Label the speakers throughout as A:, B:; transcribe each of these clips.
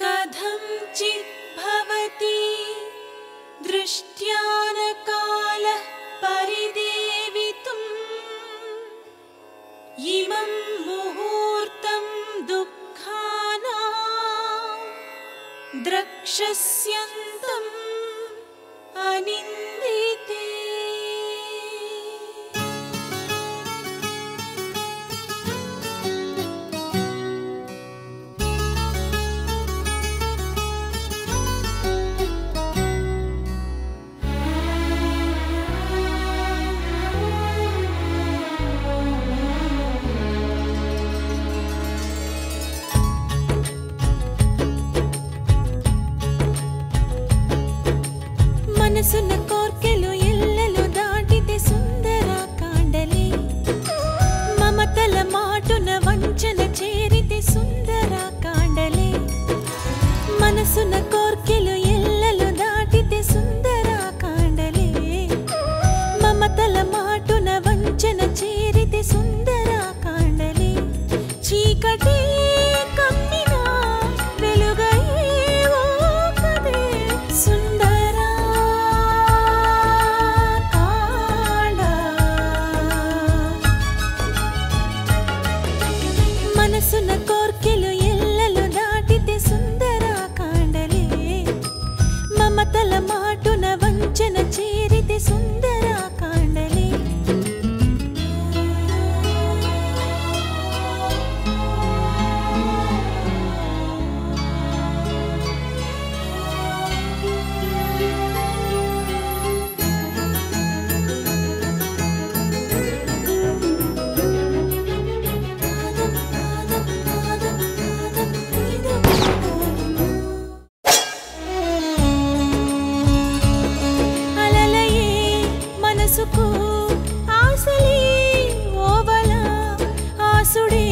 A: कथंचित् भवति दृष्ट्यानकालः परिदेवितुम् इमं मुहूर्तं दुःखानां द्रक्ष्यस्यन्तम् अनिन्दिते। మనసున కోర్కెలు ఎల్లలు దాటితే సుందర కాండలే మమతల మాటున వంచన చేరితే సుందర కాండలే మనసున కోర్కెలు ఎల్లలు దాటితే సుందర కాండలే మమతల మాటున వంచన చేరితే సుందర కాండలే చీకటి కమ్మినా వెలుగయ్యేవో కదే సుందర మనసున కోర్కెలు ఎల్లలు దాటితే సుందర కాండలే మమతల మాటున వంచన చేరితే సుందర కాండలే మనసుకు ఆశలే ఓవల ఆసుడే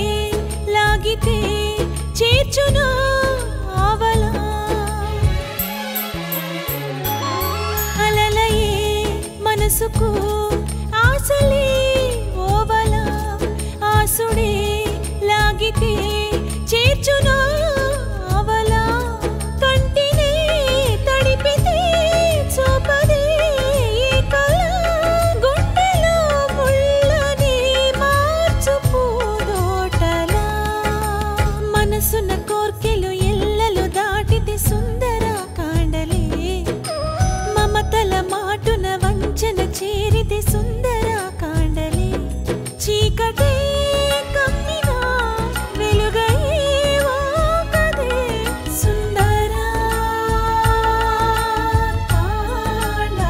A: లాగితే చేర్చునా ఆవల అలలయే మనసుకు ఆశలే ఓవల ఆసుడే లాగితే చేర్చునా ఆవల కంటినే తడిపితే చూపదే మనసున కోర్కెలు ఎల్లలు దాటితే సుందర కాండలే మమతల మాటున వంచన చేరితే సుందర కాండలే చీకటే కమ్మినా వెలుగయ్యేవో కదే సుందర కాండ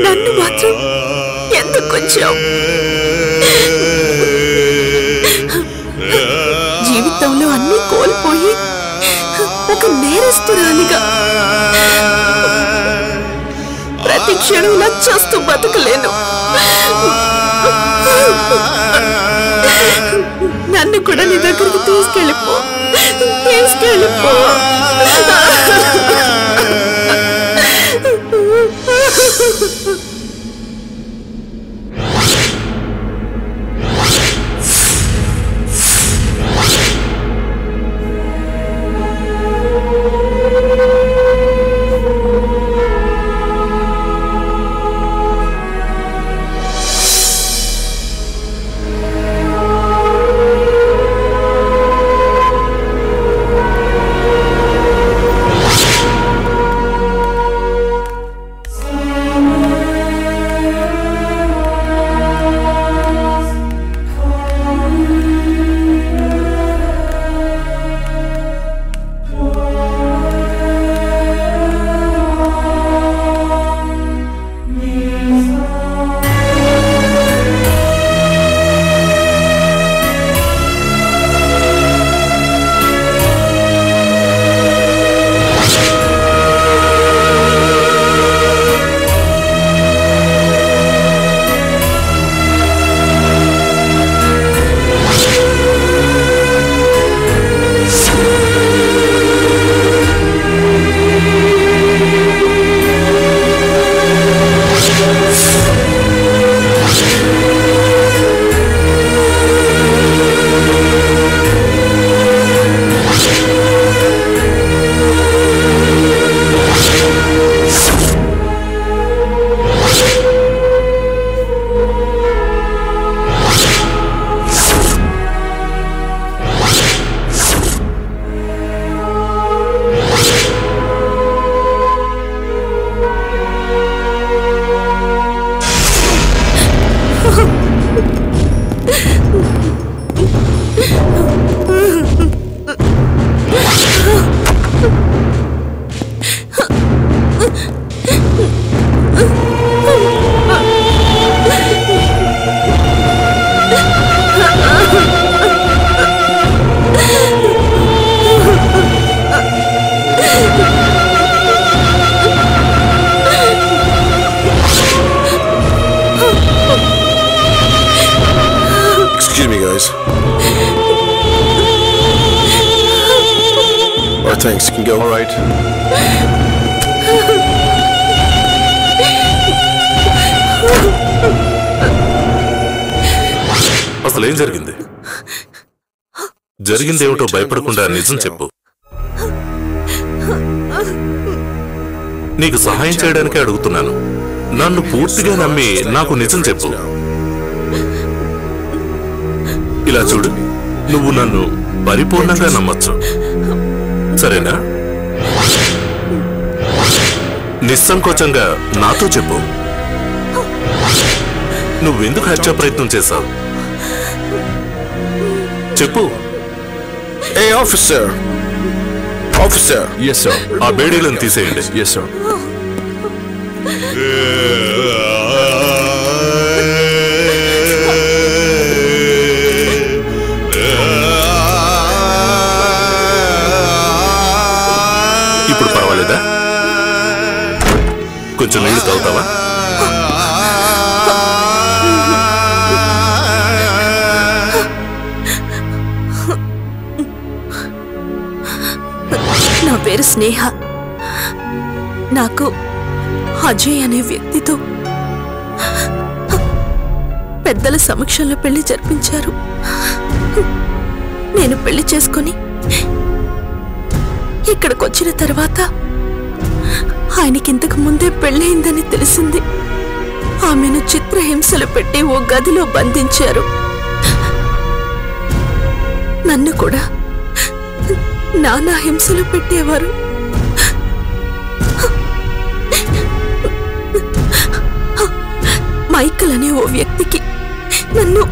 A: నన్ను మాత్రం ఎందుకు కొంచెం జీవితంలో అన్నీ కోల్పోయి ఒక నేరస్తురాలిగా ప్రతి క్షణం నచ్చేస్తూ బతకలేను. నన్ను కూడా నీ దగ్గరికి తీసుకెళ్ళిపో.
B: Thanks, you can go.
C: All right. అసలు ఏం జరిగింది? జరిగిందేమిటో భయపడకుండా నిజం చెప్పు. నీకు సహాయం చేయడానికి అడుగుతున్నాను. నన్ను పూర్తిగా నమ్మి నాకు నిజం చెప్పు. ఇలా చూడు, నువ్వు నన్ను పరిపూర్ణంగా నమ్మొచ్చు, సరేనా? నిస్సంకోచంగా నాతో చెప్పు. నువ్వెందుకు హత్య ప్రయత్నం చేశావు? చెప్పు.
B: Hey, officer. Officer.
C: Yes, sir. ఆ బేడీలను తీసేయండి.
B: Yes, sir.
C: ఇప్పుడు పర్వాలేదా? కొంచెం నీళ్ళు తాగుతావా?
A: నా పేరు స్నేహ. నాకు అజయ్ అనే వ్యక్తితో పెద్దల సమక్షంలో పెళ్లి జరిపించారు. నేను పెళ్లి చేసుకొని ఇక్కడికి వచ్చిన తర్వాత ఆయనకింతకు ముందే పెళ్ళయిందని తెలిసింది. ఆమెను చిత్రహింసలు పెట్టి ఓ గదిలో బంధించారు. నన్ను కూడా నానా హింసలు పెట్టేవారు. మైకల్ అనే ఓ వ్యక్తికి నన్ను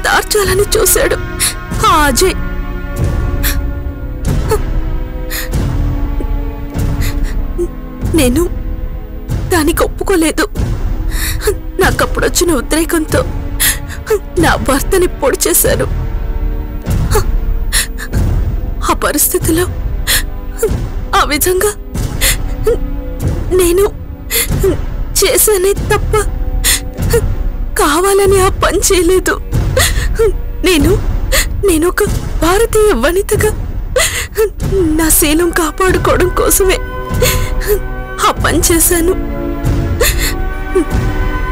A: తార్చాలని చూశాడు ఆ అజయ్. నేను దానికి ఒప్పుకోలేదు. నాకప్పుడొచ్చిన ఉద్రేకంతో నా భర్తని పొడి చేశాను. ఆ పరిస్థితిలో ఆ విధంగా నేను చేశానే తప్ప కావాలని ఆ పని చేయలేదు. నేను ఒక భారతీయ వనితగా నా శీలం కాపాడుకోవడం కోసమే ఆ పని చేశాను.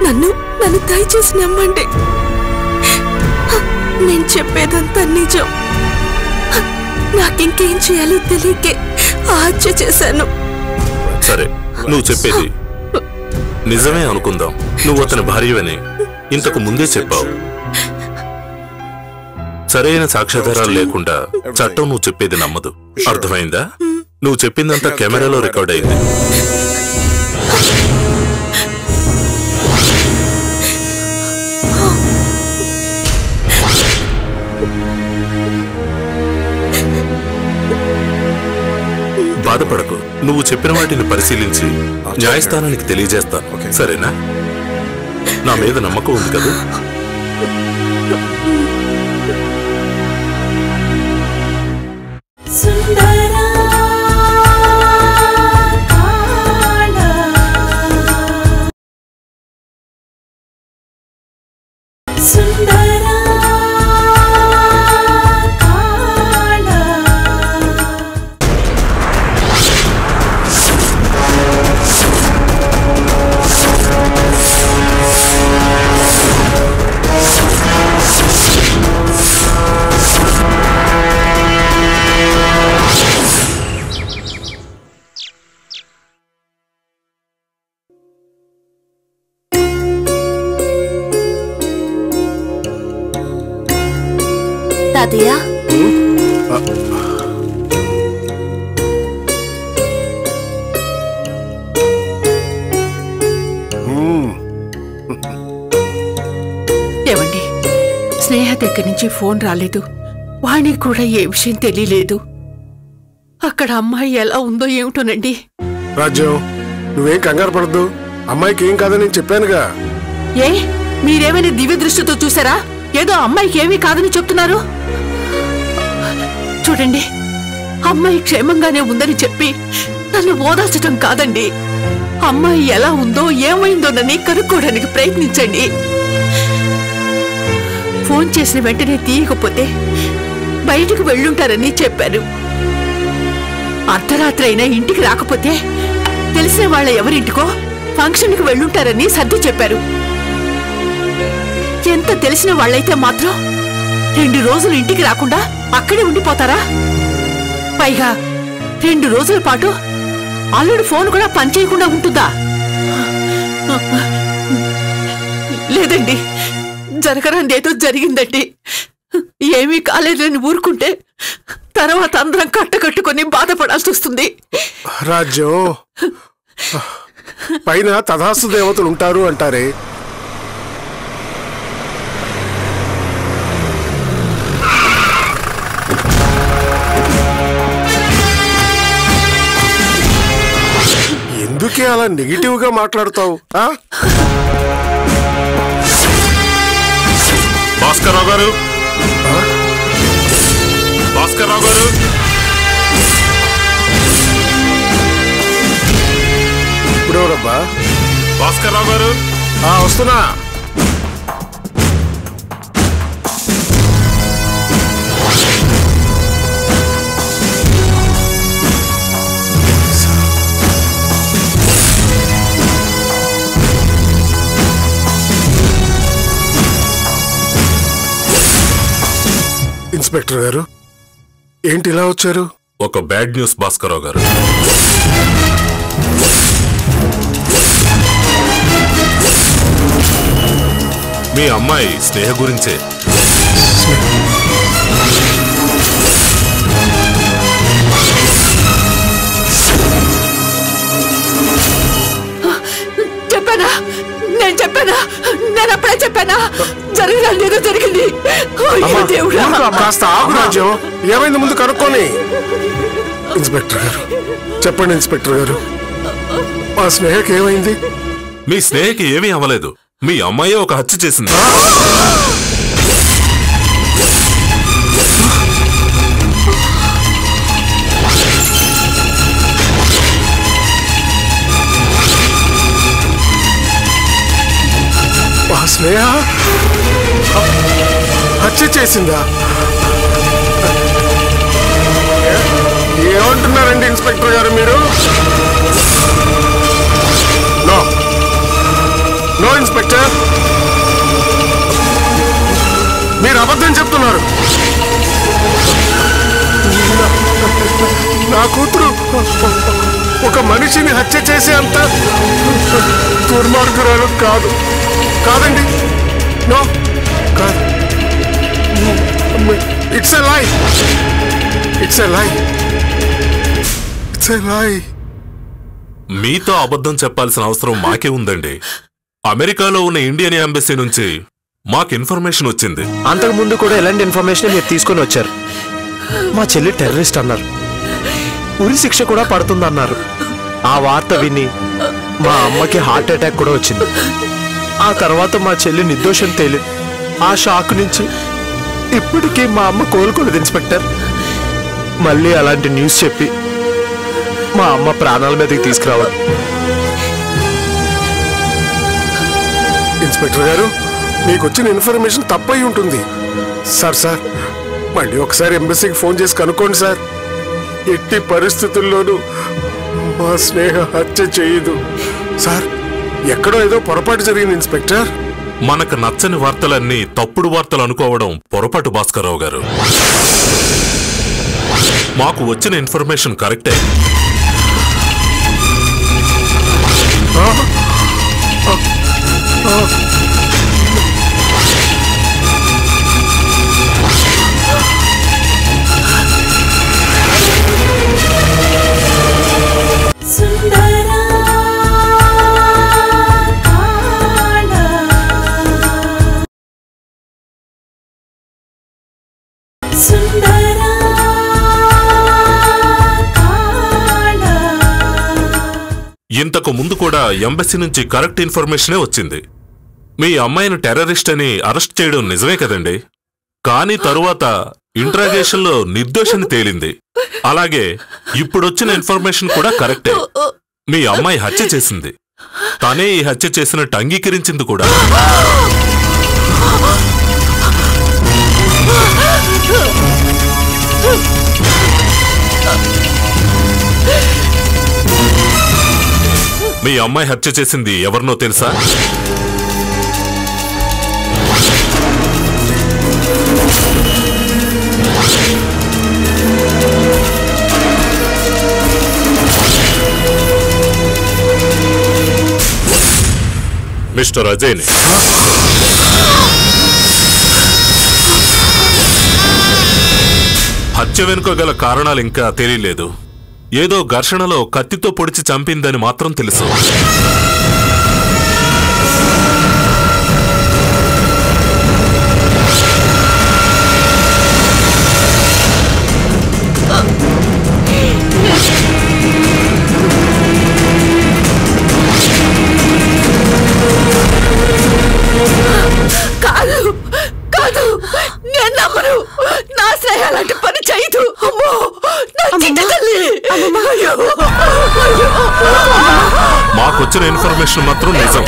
A: నన్ను దయచేసి నమ్మండి. నేను చెప్పేదంతా నిజం. నాకింకేం చేయాలో తెలియకే హత్య చేశాను.
C: సరే, నువ్వు చెప్పేది నిజమే అనుకుందాం. నువ్వు అతని భార్యవని ఇంతకు ముందే చెప్పావు. సరైన సాక్ష్యాధారాలు లేకుండా చట్టం నువ్వు చెప్పేది నమ్మదు. అర్థమైందా? నువ్వు చెప్పిందంతా కెమెరాలో రికార్డ్ అయింది. బాధపడకు. నువ్వు చెప్పిన వాటిని పరిశీలించి న్యాయస్థానానికి తెలియజేస్తాను, సరేనా? నా మీద నమ్మకం ఉంది కదా?
A: తాతయ్య,
D: ఏమండి, స్నేహ దగ్గర నుంచి ఫోన్ రాలేదు. వాణికి కూడా ఏ విషయం తెలియలేదు. అక్కడ అమ్మాయి ఎలా ఉందో ఏమిటోనండి.
B: రాజ్యం, నువ్వేం కంగారు పడద్దు. అమ్మాయికి ఏం కాదని నేను చెప్పానుగా.
D: ఏ, మీరేమైనా దివ్య దృష్టితో చూసారా? ఏదో అమ్మాయికి ఏమీ కాదని చెప్తున్నారు. చూడండి, అమ్మాయి క్షేమంగానే ఉందని చెప్పి నన్ను ఓదార్చటం కాదండి. అమ్మాయి ఎలా ఉందో ఏమైందోనని కనుక్కోవడానికి ప్రయత్నించండి. ఫోన్ చేసిన వెంటనే తీయకపోతే బయటకు వెళ్ళుంటారని చెప్పారు. అర్ధరాత్రి అయినా ఇంటికి రాకపోతే తెలిసిన వాళ్ళ ఎవరింటికో ఫంక్షన్కి వెళ్ళుంటారని సర్ది చెప్పారు. ఎంత తెలిసిన వాళ్ళైతే మాత్రం 2 రోజులు ఇంటికి రాకుండా అక్కడే ఉండిపోతారా? పైగా 2 రోజుల పాటు అల్లుడు ఫోన్ కూడా పనిచేయకుండా ఉంటుందా? లేదండి, జరగరాందేదో జరిగిందండి. ఏమీ కాలేదని ఊరుకుంటే తర్వాత అందరం కట్టకట్టుకొని బాధపడాల్సి వస్తుంది.
B: రాజ్యం పైన తథాస్తు దేవతలు ఉంటారు అంటారే, ఎందుకే అలా నెగిటివ్ గా మాట్లాడతావు?
C: భాస్కర్రావు గారు, భాస్కర్రావు గారు,
B: ఇప్పుడెవరబ్బా?
C: భాస్కర్రావు గారు.
B: వస్తున్నా. ఇన్స్పెక్టర్ గారు, ఏంటి ఇలా వచ్చారు?
C: ఒక బ్యాడ్ న్యూస్ భాస్కర్రావు గారు. మీ అమ్మాయి స్నేహ గురించే.
D: చెప్పానా? నేను అప్పుడే చెప్పానా? జరిగింది జరిగింది.
B: కాస్త ఆగు రాజ్యం, ఏమైంది ముందు కనుక్కొని. ఇన్స్పెక్టర్ గారు చెప్పండి. ఇన్స్పెక్టర్ గారు, మా స్నేహకి ఏమైంది?
C: మీ స్నేహకి ఏమీ అవ్వలేదు. మీ అమ్మాయి ఒక హత్య చేసింది.
B: మా స్నేహ హత్య చేసిందా? ఏమంటున్నారండి ఇన్స్పెక్టర్ గారు మీరు? నో నో ఇన్స్పెక్టర్, మీరు అబద్ధం చెప్తున్నారు. నా కూతురు ఒక మనిషిని హత్య చేసే అంత దుర్మార్గురాలు కాదండి. నో, కాదు. ఇట్స్ ఎ లై. ఇట్స్ ఎ లై. ఇట్స్ ఎ లై.
C: మీతో అబద్ధం చెప్పాల్సిన అవసరం మాకే ఉందండి. అమెరికాలో ఉన్న ఇండియన్ ఎంబసీ నుంచి మాకు ఇన్ఫర్మేషన్ వచ్చింది.
E: అంతకు ముందు కూడా ఎలాంటి ఇన్ఫర్మేషన్ మీరు తీసుకొని వచ్చారు. మా చెల్లి టెర్రరిస్ట్ అన్నారు, ఉరి శిక్ష కూడా పడుతుందన్నారు. ఆ వార్త విని మా అమ్మకి హార్ట్ అటాక్ కూడా వచ్చింది. ఆ తర్వాత మా చెల్లి నిర్దోషం తేలి ఆ షాక్ నుంచి ఇప్పటికీ మా అమ్మ కోలుకోలేదు ఇన్స్పెక్టర్. మళ్ళీ అలాంటి న్యూస్ చెప్పి మా అమ్మ ప్రాణాల మీదకి తీసుకురావాలి.
B: ఇన్స్పెక్టర్ గారు, మీకు వచ్చిన ఇన్ఫర్మేషన్ తప్పయి ఉంటుంది. సార్ మళ్ళీ ఒకసారి ఎంబసీకి ఫోన్ చేసి కనుక్కోండి సార్. ఎట్టి పరిస్థితుల్లోనూ మా స్నేహ హత్య చేయదు సార్. ఎక్కడో ఏదో పొరపాటు జరిగింది ఇన్స్పెక్టర్.
C: మనకు నచ్చని వార్తలన్నీ తప్పుడు వార్తలు అనుకోవడం పొరపాటు భాస్కర్రావు గారు. మాకు వచ్చిన ఇన్ఫర్మేషన్ కరెక్టే. ఇంతకు ముందు కూడా ఎంబసీ నుంచి కరెక్ట్ ఇన్ఫర్మేషనే వచ్చింది. మీ అమ్మాయిని టెర్రరిస్ట్ అని అరెస్ట్ చేయడం నిజమే కదండి. కానీ తరువాత ఇంట్రాగేషన్లో నిర్దోషని తేలింది. అలాగే ఇప్పుడొచ్చిన ఇన్ఫర్మేషన్ కూడా కరెక్టే. మీ అమ్మాయి హత్య చేసింది. తనే ఈ హత్య చేసినట్టు అంగీకరించింది కూడా. మీ అమ్మాయి హత్య చేసింది ఎవరినో తెలుసా? మిస్టర్ అజయ్ని. హత్య వెనుక గల కారణాలు ఇంకా తెలియలేదు. ఏదో ఘర్షణలో కత్తితో పొడిచి చంపిందని మాత్రం తెలుసు.
D: కాదు కాదు, నేను నమ్మను. నా స్నేహ అలాంటి పని చేయదు. అమ్మో, నా చిన్న తల్లి.
C: మాకొచ్చిన ఇన్ఫర్మేషన్ మాత్రం నిజం.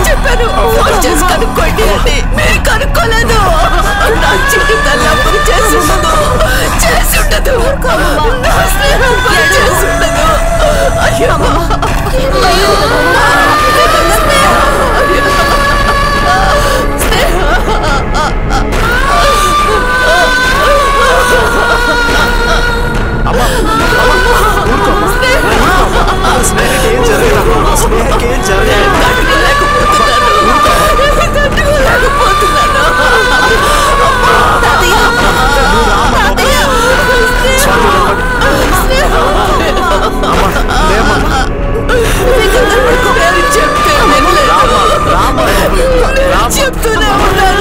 D: చెప్పాను, ఫోన్ చేసి కనుక్కోండి అని. మీరు కనుక్కోలేదు. నా చిన్న తల్లి అప్పుడు చేసి ఉండదు, చేసి ఉండదు. నా స్నేహం పని చేసి ఉండదు. అయ్యో చెప్తూనే ఉన్నాను.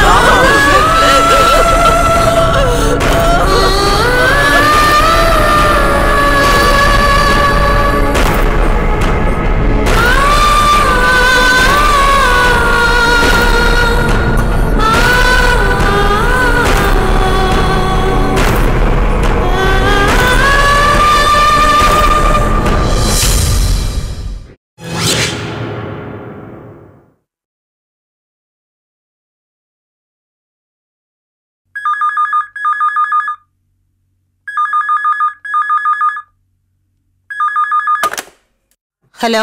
A: హలో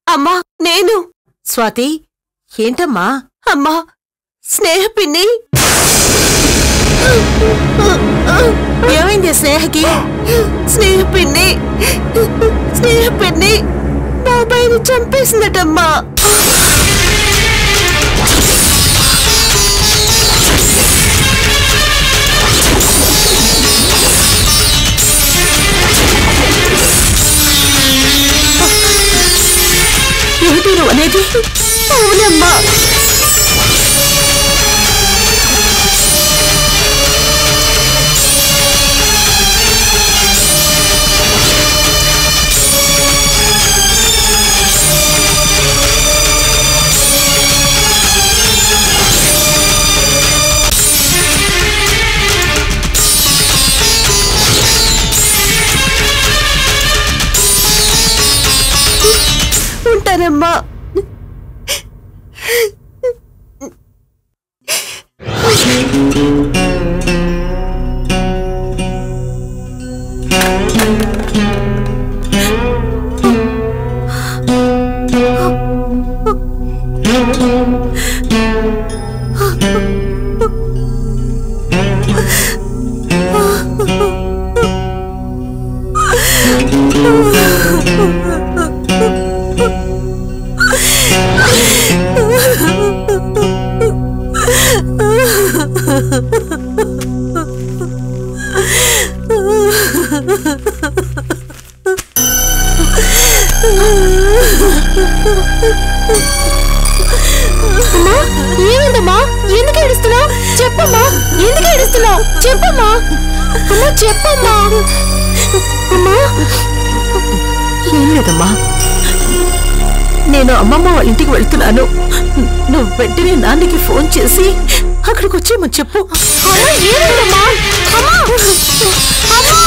A: అమ్మా, నేను
D: స్వాతి. ఏంటమ్మా?
A: అమ్మా, స్నేహ పిన్ని.
D: ఏమైంది స్నేహకి?
A: స్నేహ పిన్ని బాబాయిని చంపేసిందటమ్మా. ఏమిటి నువ్వు అనేది? అవునమ్మా. ఉంటానమ్మా. ఏమైందమ్మా? ఎందుకు ఏడుస్తున్నావు? చెప్పమ్మా, ఎందుకు ఏడుస్తున్నావు? చెప్పమ్మా అమ్మా, చెప్పమ్మా. అమ్మా, ఏం లేదమ్మా, నేను అమ్మమ్మ వాళ్ళ ఇంటికి వెళ్తున్నాను. నువ్వు వెంటనే నాన్నకి ఫోన్ చేసి అక్కడికి వచ్చేయమని చెప్పు. ఏమైందమ్మా? అమ్మా, అమ్మా.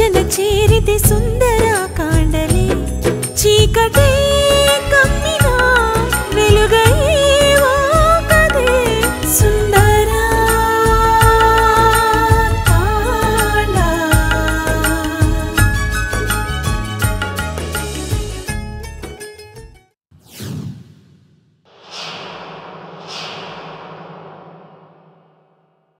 F: జన చేరితే సుందర